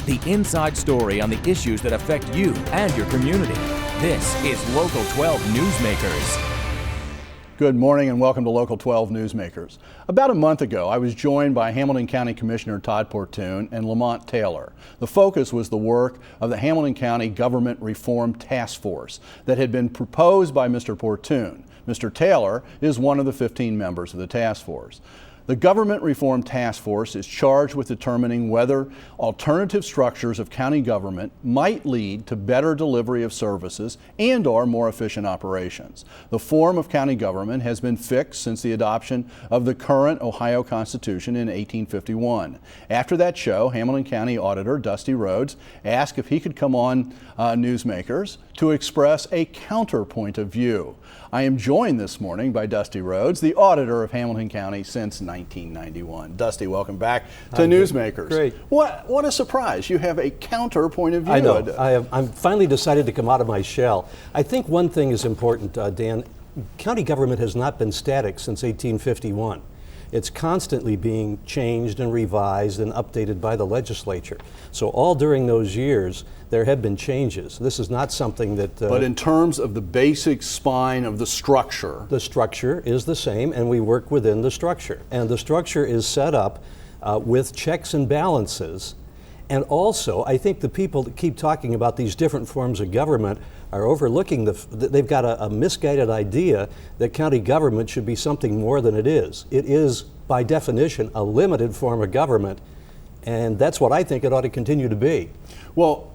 The inside story on the issues that affect you and your community. This is Local 12 Newsmakers. Good morning and welcome to Local 12 Newsmakers. About a month ago, I was joined by Hamilton County Commissioner Todd Portune and Lamont Taylor. The focus was the work of the Hamilton County Government Reform Task Force that had been proposed by Mr. Portune. Mr. Taylor is one of the 15 members of the task force. The Government Reform Task Force is charged with determining whether alternative structures of county government might lead to better delivery of services and/or more efficient operations. The form of county government has been fixed since the adoption of the current Ohio Constitution in 1851. After that show, Hamilton County Auditor Dusty Rhodes asked if he could come on Newsmakers to express a counterpoint of view. I am joined this morning by Dusty Rhodes, the auditor of Hamilton County since 1991. Dusty, welcome back to Newsmakers. Great. What a surprise. You have a counterpoint of view. I know. I'm finally decided to come out of my shell. I think one thing is important, Dan. County government has not been static since 1851. It's constantly being changed and revised and updated by the legislature. So all during those years, there have been changes. This is not something that... but in terms of the basic spine of the structure... The structure is the same, and we work within the structure. And the structure is set up with checks and balances. And also, I think the people that keep talking about these different forms of government are overlooking they've got a misguided idea that county government should be something more than it is. It is, by definition, a limited form of government, and that's what I think it ought to continue to be. Well,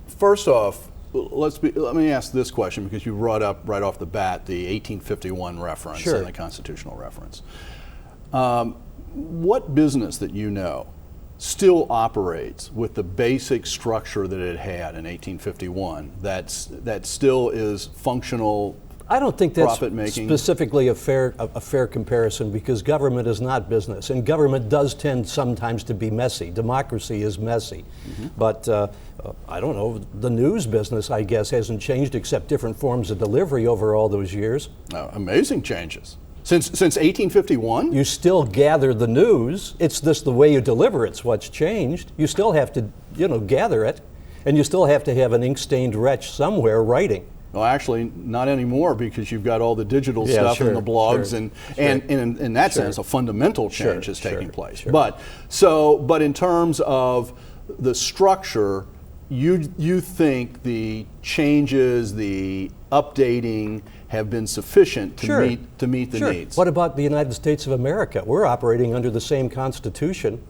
first off, let me ask this question, because you brought up right off the bat the 1851 reference Sure. and the constitutional reference. What business that you know still operates with the basic structure that it had in 1851 that still is functional? I don't think that's profit-making? Specifically a fair comparison, because government is not business, and government does tend sometimes to be messy. Democracy is messy. Mm-hmm. But I don't know, the news business, I guess, hasn't changed except different forms of delivery over all those years. Amazing changes. Since 1851? You still gather the news. It's just the way you deliver it's what's changed. You still have to, gather it, and you still have to have an ink-stained wretch somewhere writing. Well, actually, not anymore, because you've got all the digital stuff and the blogs, and in that sense, a fundamental change is taking place. Sure. But in terms of the structure, you think the changes, the updating, have been sufficient to meet the needs. What about the United States of America? We're operating under the same Constitution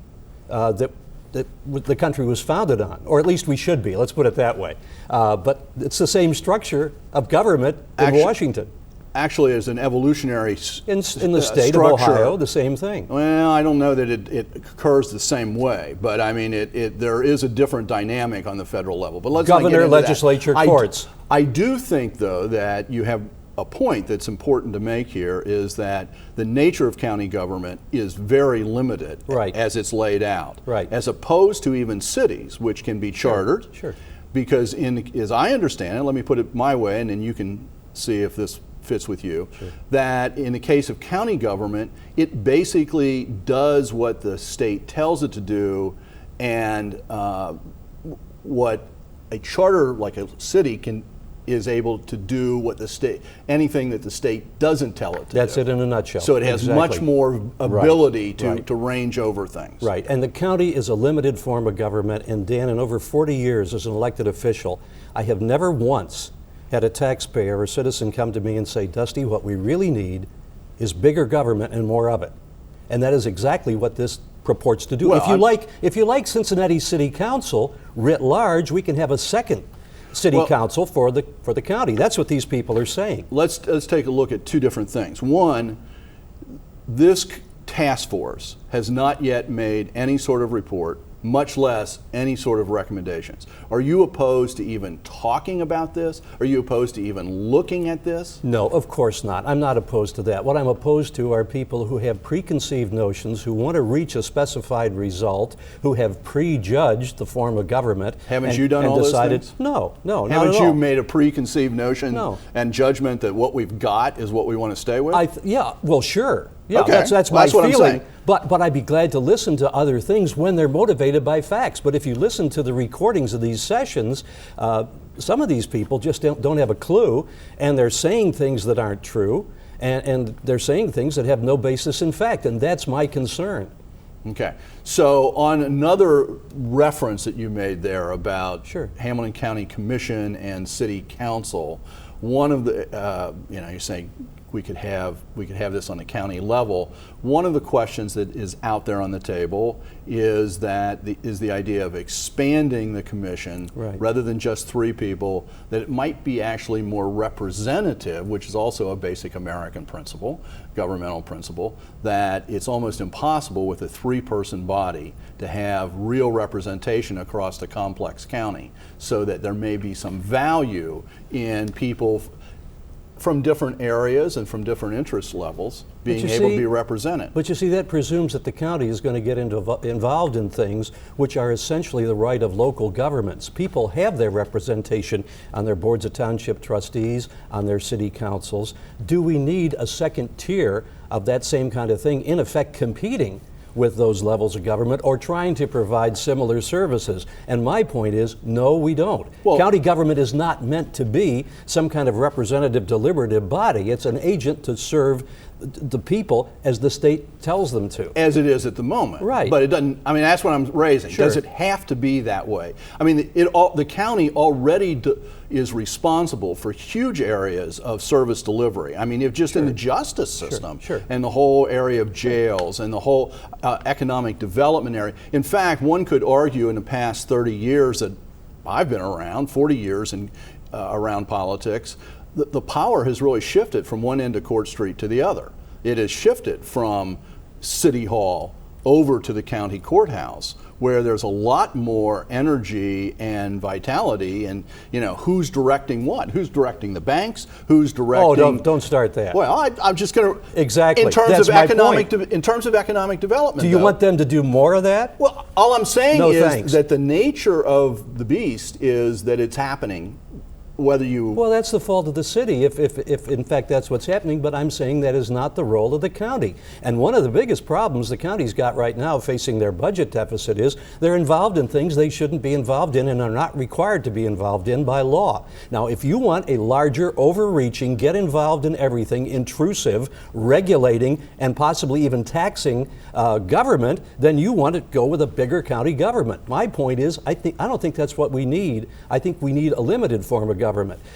that the country was founded on, or at least we should be. Let's put it that way. But it's the same structure of government in Washington. Actually, as an evolutionary in the state structure, of Ohio, the same thing. Well, I don't know that it occurs the same way, but I mean, there is a different dynamic on the federal level. But let's Governor, not get into legislature, that. courts. I do think, though, that you have a point that's important to make here, is that the nature of county government is very limited as it's laid out, as opposed to even cities, which can be chartered. Sure. Because as I understand it, let me put it my way, and then you can see if this fits with you, that in the case of county government, it basically does what the state tells it to do, and what a charter like a city is able to do what the state, anything that the state doesn't tell it to do. That's it in a nutshell. So it has much more ability to range over things. Right, and the county is a limited form of government, and Dan, in over 40 years as an elected official, I have never once had a taxpayer or citizen come to me and say, Dusty, what we really need is bigger government and more of it. And that is exactly what this purports to do. Well, if you like Cincinnati City Council writ large, we can have a second city council for the county. That's what these people are saying. Let's take a look at two different things. One, this task force has not yet made any sort of report, much less any sort of recommendations. Are you opposed to even talking about this? Are you opposed to even looking at this? No, of course not. I'm not opposed to that. What I'm opposed to are people who have preconceived notions, who want to reach a specified result, who have prejudged the form of government. Haven't you done all decided, those things? No, not Haven't at you all. made a preconceived notion and judgment that what we've got is what we want to stay with? Yeah, well, sure. Yeah, Okay. that's Well, my that's what I'm feeling. saying. But I'd be glad to listen to other things when they're motivated by facts. But if you listen to the recordings of these sessions, some of these people just don't have a clue, and they're saying things that aren't true, and they're saying things that have no basis in fact, and that's my concern. Okay. So on another reference that you made there about Sure. Hamilton County Commission and City Council, one of the, you're saying we could have this on the county level. One of the questions that is out there on the table is the idea of expanding the commission Right. rather than just 3 people, that it might be actually more representative, which is also a basic American principle, governmental principle, that it's almost impossible with a 3-person body to have real representation across the complex county, so that there may be some value in people from different areas and from different interest levels being able to be represented. But you see, that presumes that the county is going to get involved in things which are essentially the right of local governments. People have their representation on their boards of township trustees, on their city councils. Do we need a second tier of that same kind of thing, in effect competing with those levels of government or trying to provide similar services? And my point is, no, we don't. Well, county government is not meant to be some kind of representative, deliberative body. It's an agent to serve the people as the state tells them to. As it is at the moment. Right. But it doesn't, I mean, that's what I'm raising. Sure. Does it have to be that way? I mean, the county already is responsible for huge areas of service delivery. I mean, if just in the justice system Sure. and the whole area of jails and the whole economic development area. In fact, one could argue in the past 30 years that I've been around, 40 years around politics, the power has really shifted from one end of Court Street to the other. It has shifted from City Hall over to the county courthouse, where there's a lot more energy and vitality, and who's directing what? Who's directing the banks? Who's directing? Oh, don't start that. Well, I'm just going to exactly. in terms That's of my economic point. in terms of economic development. Do you want them to do more of that? Well, all I'm saying No, is thanks. that the nature of the beast is that it's happening. Whether you Well, that's the fault of the city, if in fact that's what's happening, but I'm saying that is not the role of the county. And one of the biggest problems the county's got right now facing their budget deficit is they're involved in things they shouldn't be involved in and are not required to be involved in by law. Now, if you want a larger, overreaching, get involved in everything, intrusive, regulating, and possibly even taxing government, then you want to go with a bigger county government. My point is, I don't think that's what we need. I think we need a limited form of government.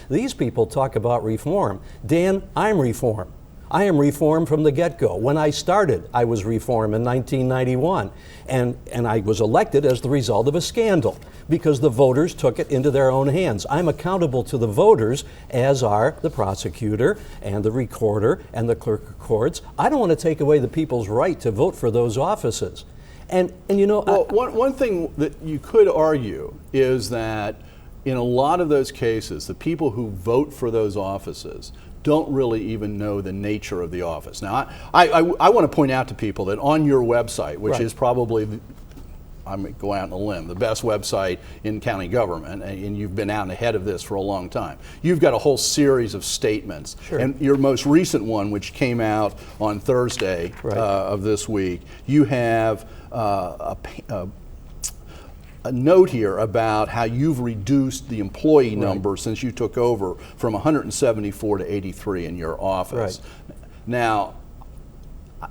These people talk about reform. Dan, I'm reform. I am reform from the get-go. When I started, I was reform in 1991, and I was elected as the result of a scandal because the voters took it into their own hands. I'm accountable to the voters, as are the prosecutor and the recorder and the clerk of courts. I don't want to take away the people's right to vote for those offices. And well, one thing that you could argue is that in a lot of those cases, the people who vote for those offices don't really even know the nature of the office. Now, I want to point out to people that on your website, which is probably, I'm going to go out on a limb, the best website in county government, and you've been out ahead of this for a long time. You've got a whole series of statements. Sure. And your most recent one, which came out on Thursday of this week, you have a note here about how you've reduced the employee number since you took over from 174 to 83 in your office. Right. Now,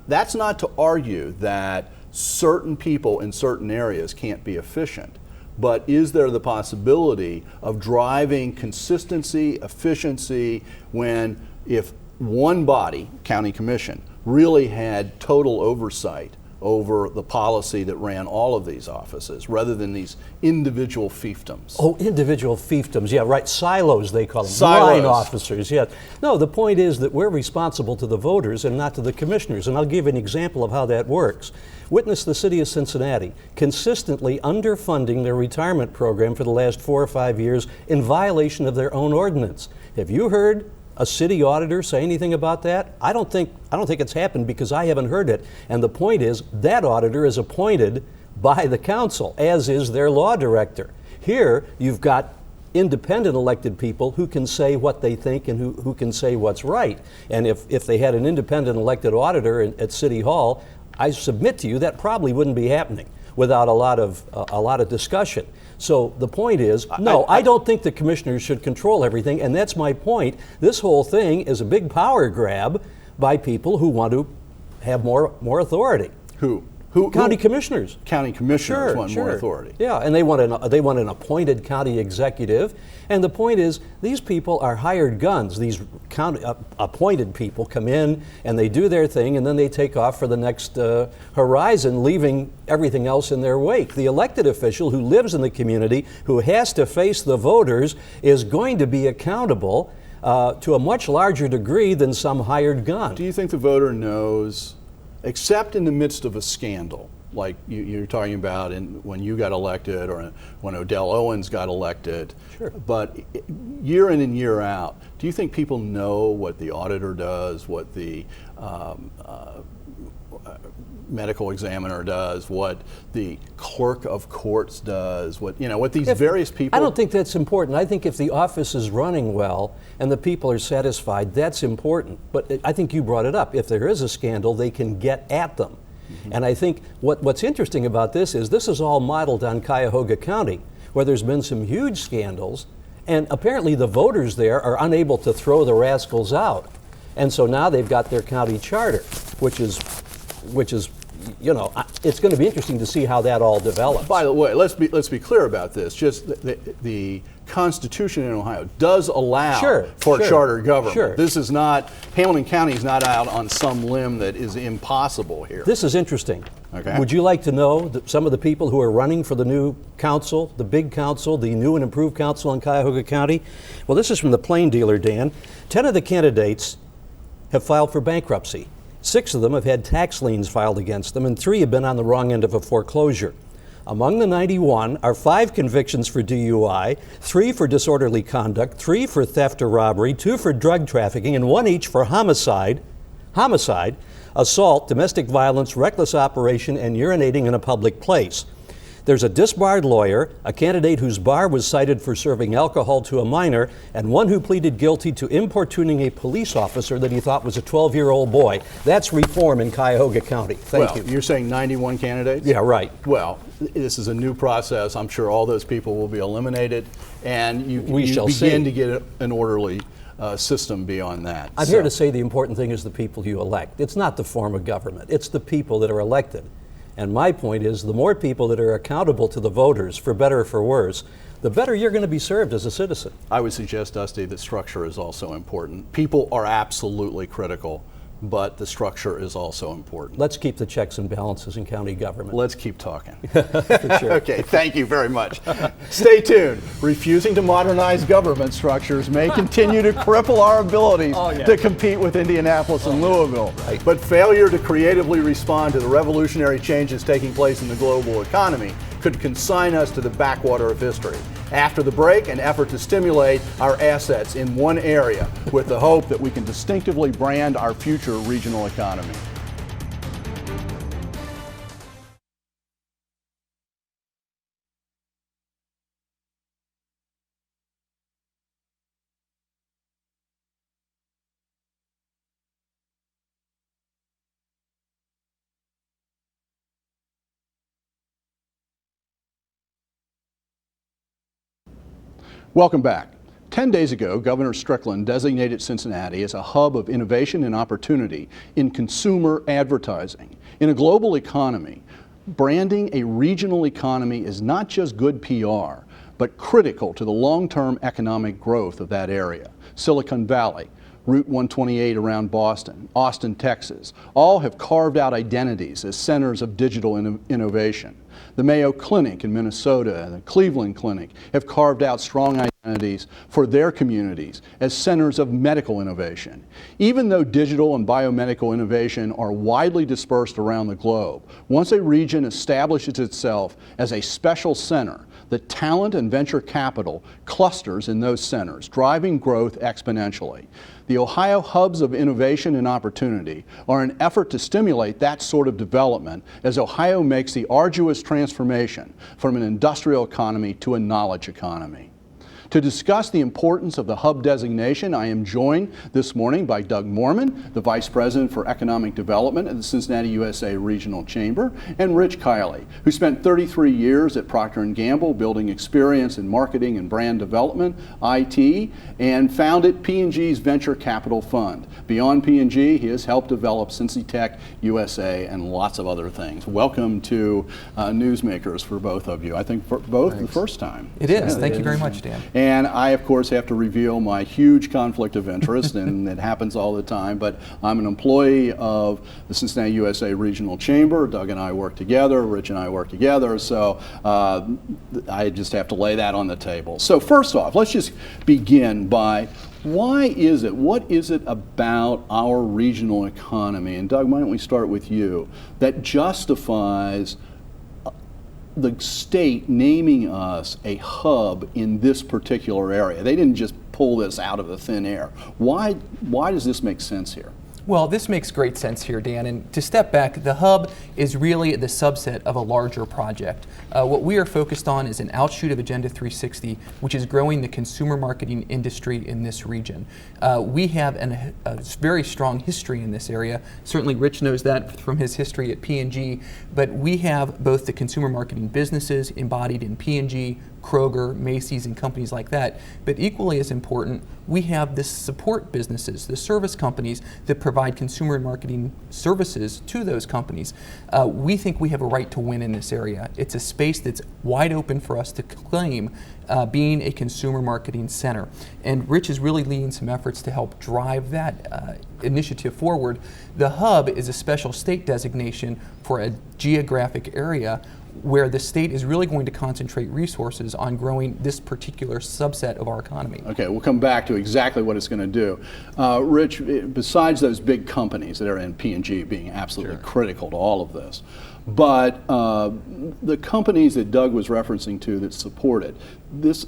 that's not to argue that certain people in certain areas can't be efficient, but is there the possibility of driving consistency, efficiency, if one body, county commission, really had total oversight over the policy that ran all of these offices, rather than these individual fiefdoms? Oh, individual fiefdoms, yeah, right. Silos, they call them. Silos. Line officers, yes. No, the point is that we're responsible to the voters and not to the commissioners. And I'll give you an example of how that works. Witness the city of Cincinnati consistently underfunding their retirement program for the last 4 or 5 years in violation of their own ordinance. Have you heard a city auditor say anything about that? I don't think it's happened because I haven't heard it. And the point is that auditor is appointed by the council, as is their law director. Here you've got independent elected people who can say what they think and who can say what's right. And if they had an independent elected auditor at City Hall, I submit to you that probably wouldn't be happening without a lot of discussion. So the point is, no, I don't think the commissioners should control everything, and that's my point. This whole thing is a big power grab by people who want to have more authority. Who? County commissioners. County commissioners want more authority. Yeah, and they want an appointed county executive. And the point is, these people are hired guns. These county appointed people come in and they do their thing, and then they take off for the next horizon, leaving everything else in their wake. The elected official who lives in the community, who has to face the voters, is going to be accountable to a much larger degree than some hired gun. Do you think the voter knows, except in the midst of a scandal, like you're talking about when you got elected or when Odell Owens got elected, sure, but year in and year out, do you think people know what the auditor does, what the medical examiner does, what the clerk of courts does, what these various people? I don't think that's important. I think if the office is running well and the people are satisfied, that's important. But I think you brought it up. If there is a scandal, they can get at them. Mm-hmm. And I think what's interesting about this is all modeled on Cuyahoga County, where there's been some huge scandals, and apparently the voters there are unable to throw the rascals out. And so now they've got their county charter, which is it's going to be interesting to see how that all develops. By the way, let's be clear about this. Just the Constitution in Ohio does allow for charter government. Sure. This is not, Hamilton County is not out on some limb that is impossible here. This is interesting. Okay. Would you like to know some of the people who are running for the new council, the big council, the new and improved council in Cuyahoga County? Well, this is from the Plain Dealer, Dan. 10 of the candidates have filed for bankruptcy. 6 of them have had tax liens filed against them, and 3 have been on the wrong end of a foreclosure. Among the 91 are 5 convictions for DUI, 3 for disorderly conduct, 3 for theft or robbery, 2 for drug trafficking, and 1 each for homicide, assault, domestic violence, reckless operation, and urinating in a public place. There's a disbarred lawyer, a candidate whose bar was cited for serving alcohol to a minor, and one who pleaded guilty to importuning a police officer that he thought was a 12-year-old boy. That's reform in Cuyahoga County. Thank you. You're saying 91 candidates? Yeah, right. Well, this is a new process. I'm sure all those people will be eliminated, and you begin to get an orderly system beyond that. I'm here to say the important thing is the people you elect. It's not the form of government. It's the people that are elected. And my point is, the more people that are accountable to the voters, for better or for worse, the better you're going to be served as a citizen. I would suggest, Dusty, that structure is also important. People are absolutely critical, but the structure is also important. Let's keep the checks and balances in county government. Let's keep talking. For sure. Okay, thank you very much. Stay tuned. Refusing to modernize government structures may continue to cripple our abilities to compete with Indianapolis and Louisville. Right. But failure to creatively respond to the revolutionary changes taking place in the global economy could consign us to the backwater of history. After the break, an effort to stimulate our assets in one area with the hope that we can distinctively brand our future regional economy. Welcome back. 10 days ago, Governor Strickland designated Cincinnati as a hub of innovation and opportunity in consumer advertising. In a global economy, branding a regional economy is not just good PR, but critical to the long-term economic growth of that area. Silicon Valley, Route 128 around Boston, Austin, Texas, all have carved out identities as centers of digital innovation. The Mayo Clinic in Minnesota and the Cleveland Clinic have carved out strong identities for their communities as centers of medical innovation. Even though digital and biomedical innovation are widely dispersed around the globe, once a region establishes itself as a special center, the talent and venture capital clusters in those centers, driving growth exponentially. The Ohio Hubs of Innovation and Opportunity are an effort to stimulate that sort of development as Ohio makes the arduous transformation from an industrial economy to a knowledge economy. To discuss the importance of the hub designation, I am joined this morning by Doug Moorman, the Vice President for Economic Development at the Cincinnati USA Regional Chamber, and Rich Kiley, who spent 33 years at Procter & Gamble building experience in marketing and brand development, IT, and founded P&G's Venture Capital Fund. Beyond P&G, he has helped develop Cincy Tech USA and lots of other things. Welcome to Newsmakers for both of you. I think for both the first time. It is. Thank you very much, Dan. And I, of course, have to reveal my huge conflict of interest, and it happens all the time, but I'm an employee of the Cincinnati USA Regional Chamber. Doug and I work together, Rich and I work together, so I just have to lay that on the table. So first off, let's just begin by what is it about our regional economy, and Doug, why don't we start with you, that justifies the state naming us a hub in this particular area? They didn't just pull this out of the thin air. Why does this make sense here? Well, this makes great sense here, Dan. And to step back, the hub is really the subset of a larger project. What we are focused on is an outshoot of Agenda 360, which is growing the consumer marketing industry in this region. We have a very strong history in this area. Certainly Rich knows that from his history at P&G, but we have both the consumer marketing businesses embodied in P&G, Kroger, Macy's, and companies like that. But equally as important, we have the support businesses, the service companies that provide consumer and marketing services to those companies. We think we have a right to win in this area. It's a space that's wide open for us to claim being a consumer marketing center. And Rich is really leading some efforts to help drive that initiative forward. The hub is a special state designation for a geographic area where the state is really going to concentrate resources on growing this particular subset of our economy. Okay, we'll come back to exactly what it's going to do. Rich, besides those big companies that are in P&G being absolutely critical to all of this, but the companies that Doug was referencing to that support it, this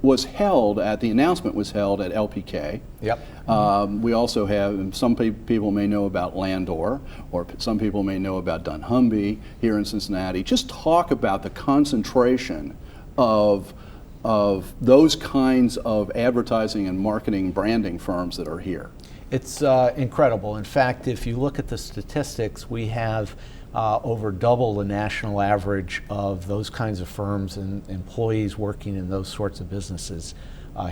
was held at, the announcement was held at LPK. Yep. We also have, some people may know about Landor, or some people may know about dunnhumby here in Cincinnati. Just talk about the concentration of those kinds of advertising and marketing branding firms that are here. It's incredible. In fact, if you look at the statistics, we have over double the national average of those kinds of firms and employees working in those sorts of businesses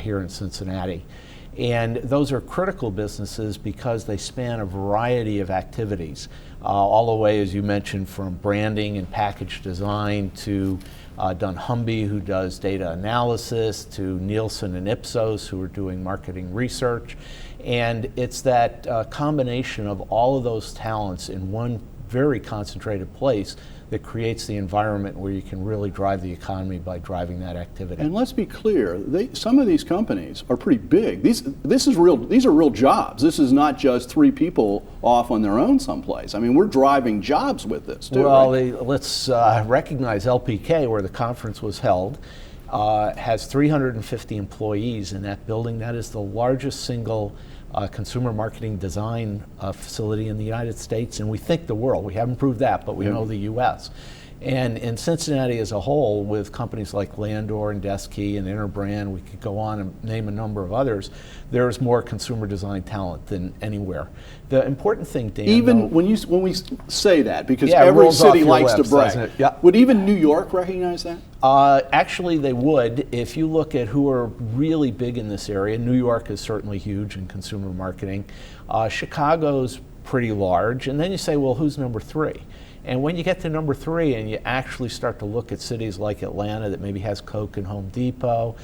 here in Cincinnati. And those are critical businesses because they span a variety of activities, all the way, as you mentioned, from branding and package design to dunnhumby, who does data analysis, to Nielsen and Ipsos, who are doing marketing research. And it's that combination of all of those talents in one very concentrated place that creates the environment where you can really drive the economy by driving that activity. And let's be clear, some of these companies are pretty big. These are real jobs. This is not just three people off on their own someplace. I mean, we're driving jobs with this too. Well, right? let's recognize LPK, where the conference was held, has 350 employees in that building. That is the largest single consumer marketing design facility in the United States, and we think the world. We haven't proved that, but we know the U.S. And in Cincinnati as a whole, with companies like Landor and Desky and Interbrand, we could go on and name a number of others, there's more consumer design talent than anywhere. The important thing, Dan, even when we say that, because every city likes to brag, would even New York recognize that? Actually, they would. If you look at who are really big in this area, New York is certainly huge in consumer marketing. Chicago's pretty large, and then you say, well, who's number three? And when you get to number three and you actually start to look at cities like Atlanta that maybe has Coke and Home Depot,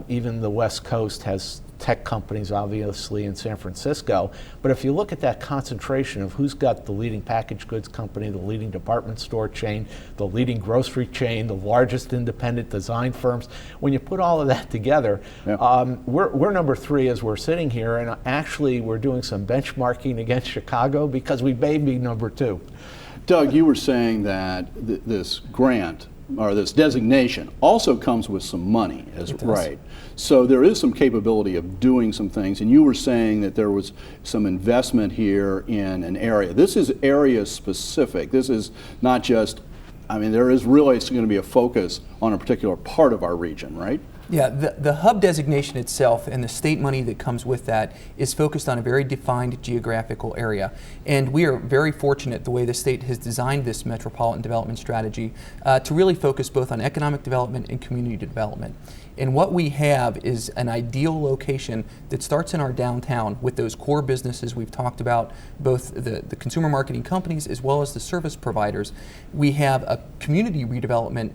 even the West Coast has tech companies, obviously, in San Francisco. But if you look at that concentration of who's got the leading packaged goods company, the leading department store chain, the leading grocery chain, the largest independent design firms, when you put all of that together, we're number three as we're sitting here, and actually we're doing some benchmarking against Chicago because we may be number two. Doug, you were saying that this grant or this designation also comes with some money, right? So there is some capability of doing some things, and you were saying that there was some investment here in an area. This is area specific. This is not just, I mean, there is really going to be a focus on a particular part of our region, right? Yeah, the hub designation itself and the state money that comes with that is focused on a very defined geographical area. And we are very fortunate the way the state has designed this metropolitan development strategy to really focus both on economic development and community development. And what we have is an ideal location that starts in our downtown with those core businesses we've talked about, both the consumer marketing companies as well as the service providers. We have a community redevelopment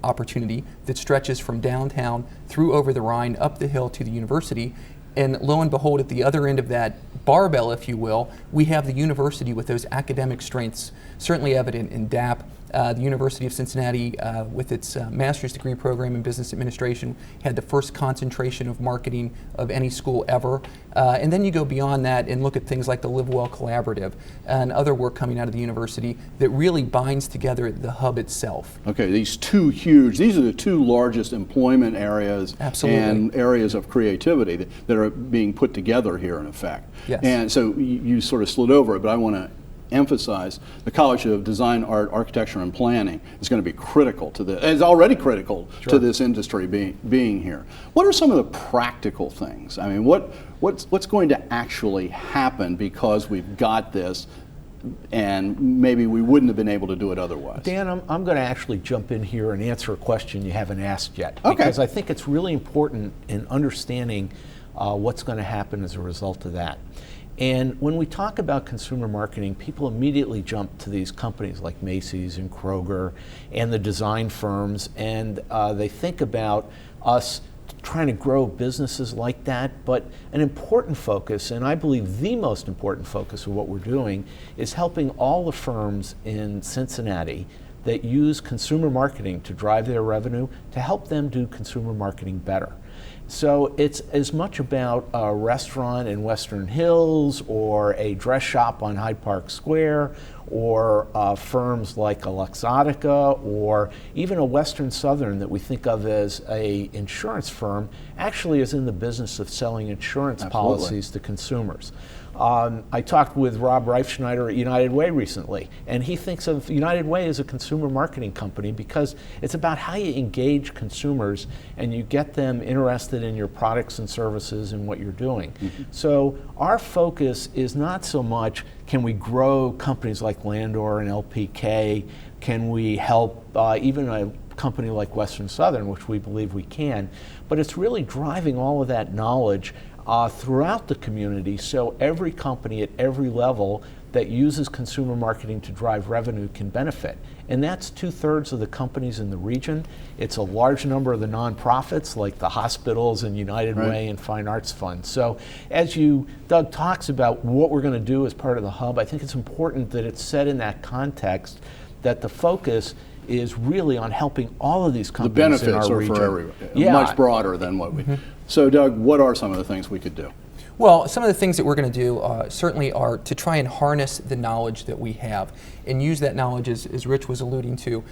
opportunity that stretches from downtown through over the Rhine, up the hill to the university. And lo and behold, at the other end of that barbell, if you will, we have the university with those academic strengths, certainly evident in DAP. The University of Cincinnati, with its master's degree program in business administration, had the first concentration of marketing of any school ever. And then you go beyond that and look at things like the Live Well Collaborative and other work coming out of the university that really binds together the hub itself. Okay, these are the two largest employment areas. Absolutely. And areas of creativity that are being put together here in effect. Yes. And so you sort of slid over it, but I want to emphasize the College of Design, Art, Architecture, and Planning is going to be critical to this. It's already critical to this industry being here. What are some of the practical things? I mean, what's going to actually happen because we've got this, and maybe we wouldn't have been able to do it otherwise? Dan, I'm going to actually jump in here and answer a question you haven't asked yet. Okay. Because I think it's really important in understanding what's going to happen as a result of that. And when we talk about consumer marketing, people immediately jump to these companies like Macy's and Kroger and the design firms, and they think about us trying to grow businesses like that. But an important focus, and I believe the most important focus of what we're doing, is helping all the firms in Cincinnati that use consumer marketing to drive their revenue to help them do consumer marketing better. So it's as much about a restaurant in Western Hills or a dress shop on Hyde Park Square or firms like a Luxottica or even a Western Southern that we think of as a insurance firm actually is in the business of selling insurance policies to consumers. I talked with Rob Reifschneider at United Way recently, and he thinks of United Way as a consumer marketing company because it's about how you engage consumers and you get them interested in your products and services and what you're doing. Mm-hmm. So our focus is not so much can we grow companies like Landor and LPK, can we help even a company like Western Southern, which we believe we can, but it's really driving all of that knowledge throughout the community so every company at every level that uses consumer marketing to drive revenue can benefit. And that's 2/3 of the companies in the region. It's a large number of the nonprofits like the hospitals and United Way and Fine Arts Fund. So as Doug talks about what we're going to do as part of the hub, I think it's important that it's set in that context that the focus is really on helping all of these companies in our region. The benefits are for everyone, much broader than what we... So Doug, what are some of the things we could do? Well, some of the things that we're going to do certainly are to try and harness the knowledge that we have and use that knowledge, as Rich was alluding to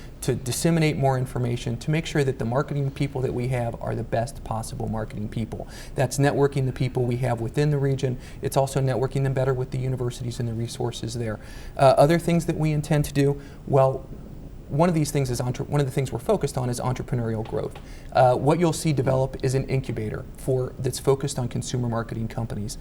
disseminate more information, to make sure that the marketing people that we have are the best possible marketing people. That's networking the people we have within the region. It's also networking them better with the universities and the resources there. Other things that we intend to do, well, one of the things we're focused on is entrepreneurial growth. What you'll see develop is an incubator that's focused on consumer marketing companies.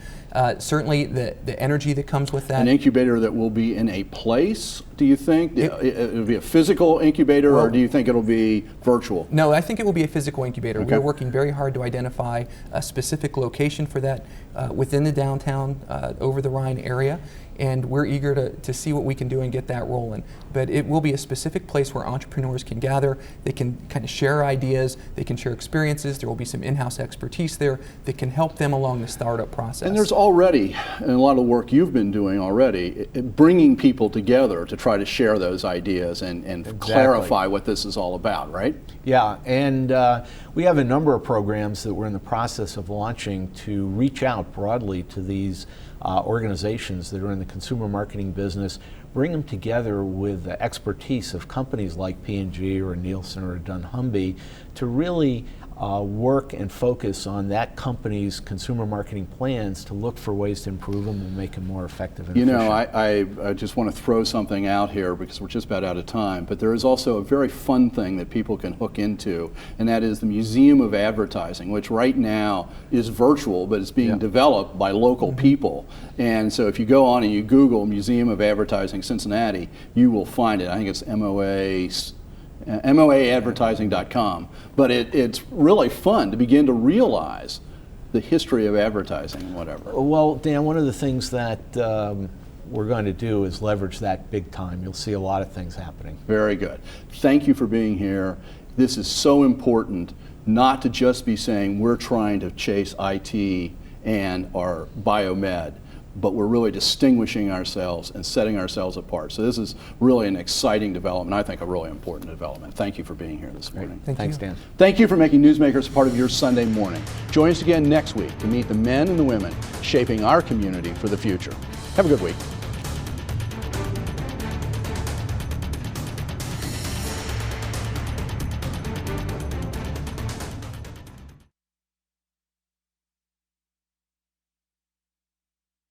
Certainly the energy that comes with that. An incubator that will be in a place, do you think? It'll be a physical incubator, or do you think it'll be virtual? No, I think it will be a physical incubator. Okay. We're working very hard to identify a specific location for that within the downtown over the Rhine area. And we're eager to see what we can do and get that rolling. But it will be a specific place where entrepreneurs can gather, they can kind of share ideas, they can share experiences, there will be some in-house expertise there that can help them along the startup process. And there's already, and a lot of the work you've been doing already, bringing people together to try to share those ideas and clarify what this is all about, right? Yeah, and we have a number of programs that we're in the process of launching to reach out broadly to these organizations that are in the consumer marketing business, bring them together with the expertise of companies like P&G or Nielsen or dunnhumby to really work and focus on that company's consumer marketing plans to look for ways to improve them and make them more effective and efficient. I just want to throw something out here because we're just about out of time, but there is also a very fun thing that people can hook into, and that is the Museum of Advertising, which right now is virtual, but it's being developed by local people. And so if you go on and you Google Museum of Advertising Cincinnati, you will find it. I think it's MOAadvertising.com, but it's really fun to begin to realize the history of advertising and whatever. Well, Dan, one of the things that we're going to do is leverage that big time. You'll see a lot of things happening. Very good. Thank you for being here. This is so important not to just be saying we're trying to chase IT and our biomed, but we're really distinguishing ourselves and setting ourselves apart. So this is really an exciting development, I think a really important development. Thank you for being here this morning. Thanks, Dan. Thank you for making Newsmakers a part of your Sunday morning. Join us again next week to meet the men and the women shaping our community for the future. Have a good week.